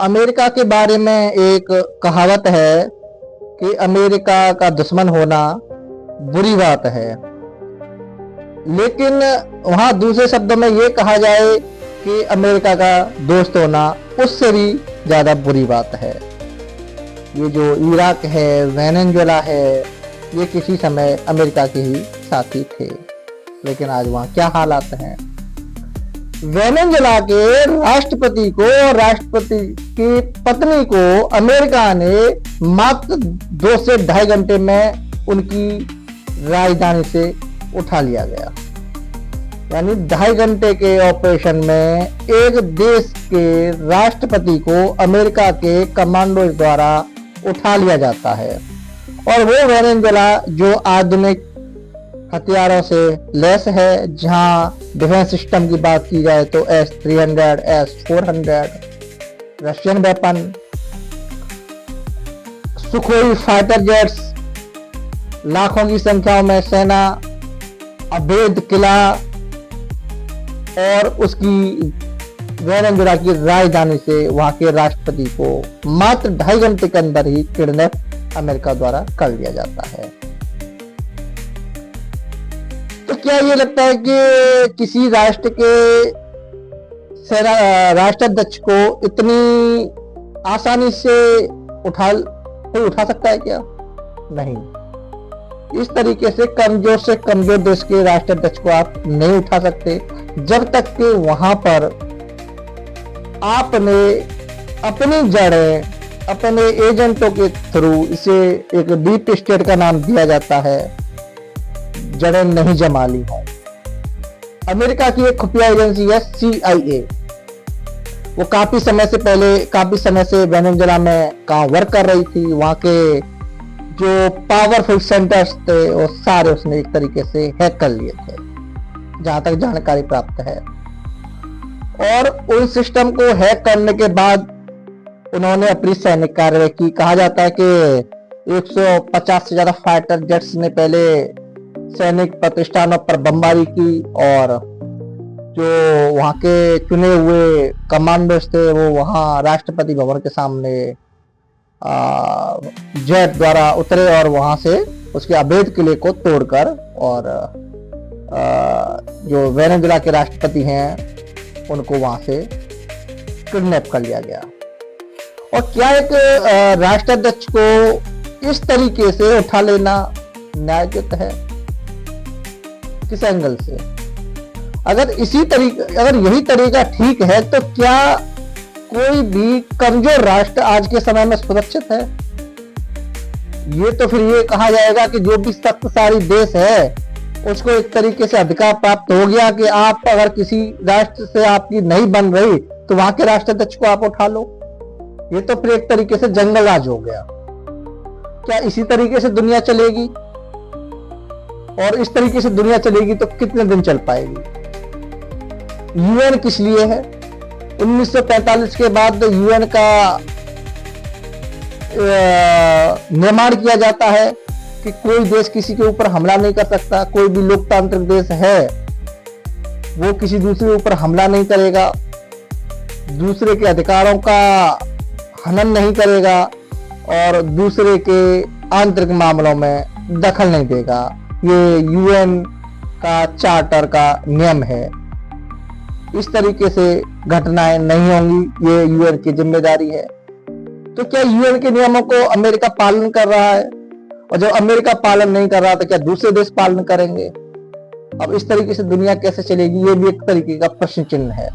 America के बारे में एक कहावत है कि अमेरिका का दुश्मन होना बुरी बात है, लेकिन वहां दूसरे शब्दों में ये कहा जाए कि अमेरिका का दोस्त होना उससे भी ज्यादा बुरी बात है। ये जो इराक है, वेनेजुएला है, ये किसी समय अमेरिका के ही साथी थे, लेकिन आज वहां क्या हालात हैं। वेनेजुएला के राष्ट्रपति को और राष्ट्रपति की पत्नी को अमेरिका ने मात्र 2 से ढाई घंटे में उनकी राजधानी से उठा लिया गया। यानी 2.5 घंटे के ऑपरेशन में एक देश के राष्ट्रपति को अमेरिका के कमांडो द्वारा उठा लिया जाता है। और वो वेनेजुएला जो आधुनिक हथियारों से लैस है, जहां डिफेंस सिस्टम की बात की जाए तो S-300, S-400 Russian weapon, Sukhoi fighter jets, लाखों की संख्या में सेना, अवैध किला और उसकी वेनेजुएला की राजधानी से वहां के राष्ट्रपति को मात्र 2.5 घंटे के अंदर ही किडनैप अमेरिका द्वारा कर लिया जाता है। तो क्या ये लगता है कि किसी राष्ट्र के राष्ट्राध्यक्ष को इतनी आसानी से उठा सकता है क्या? नहीं। इस तरीके से कमजोर देश के राष्ट्राध्यक्ष को आप नहीं उठा सकते जब तक कि वहां पर आपने अपनी जड़ें अपने एजेंटों के थ्रू, इसे एक डीप स्टेट का नाम दिया जाता है, जड़ें नहीं जमा ली है। अमेरिका की एक खुफिया एजेंसी है CIA, वो काफी समय से वेनेजुएला में वर्क कर रही थी। वहां के जो पावरफुल सेंटर्स थे वो सारे उसने एक तरीके से हैक कर लिए थे, जहां तक जानकारी प्राप्त है। और उन सिस्टम को हैक करने के बाद उन्होंने अपनी सैनिक कार्रवाई की। कहा जाता है कि 150 से ज्यादा फाइटर जेट्स ने पहले सैनिक प्रतिष्ठानों पर बमबारी की, और जो वहां के चुने हुए कमांडोज थे वो वहां राष्ट्रपति भवन के सामने जेट द्वारा उतरे और वहां से उसके अवैध किले को तोड़कर और जो वेनेजुएला के राष्ट्रपति हैं उनको वहां से किडनैप कर लिया गया। और क्या एक राष्ट्राध्यक्ष को इस तरीके से उठा लेना न्यायोचित है? किस एंगल से? अगर यही तरीका ठीक है तो क्या कोई भी कमजोर राष्ट्र आज के समय में सुरक्षित है? ये तो फिर ये कहा जाएगा कि जो भी शक्तिशाली देश है उसको एक तरीके से अधिकार प्राप्त हो गया कि आप अगर किसी राष्ट्र से आपकी नहीं बन रही तो वहां के राष्ट्राध्यक्ष को आप उठा लो। ये तो फिर एक तरीके से जंगल राज हो गया। क्या इसी तरीके से दुनिया चलेगी? और इस तरीके से दुनिया चलेगी तो कितने दिन चल पाएगी? UN किस लिए है? 1945 के बाद UN का निर्माण किया जाता है कि कोई देश किसी के ऊपर हमला नहीं कर सकता। कोई भी लोकतांत्रिक देश है वो किसी दूसरे ऊपर हमला नहीं करेगा, दूसरे के अधिकारों का हनन नहीं करेगा और दूसरे के आंतरिक मामलों में दखल नहीं देगा। ये UN का चार्टर का नियम है। इस तरीके से घटनाएं नहीं होंगी, ये UN की जिम्मेदारी है। तो क्या UN के नियमों को अमेरिका पालन कर रहा है? और जब अमेरिका पालन नहीं कर रहा तो क्या दूसरे देश पालन करेंगे? अब इस तरीके से दुनिया कैसे चलेगी, ये भी एक तरीके का प्रश्न चिन्ह है।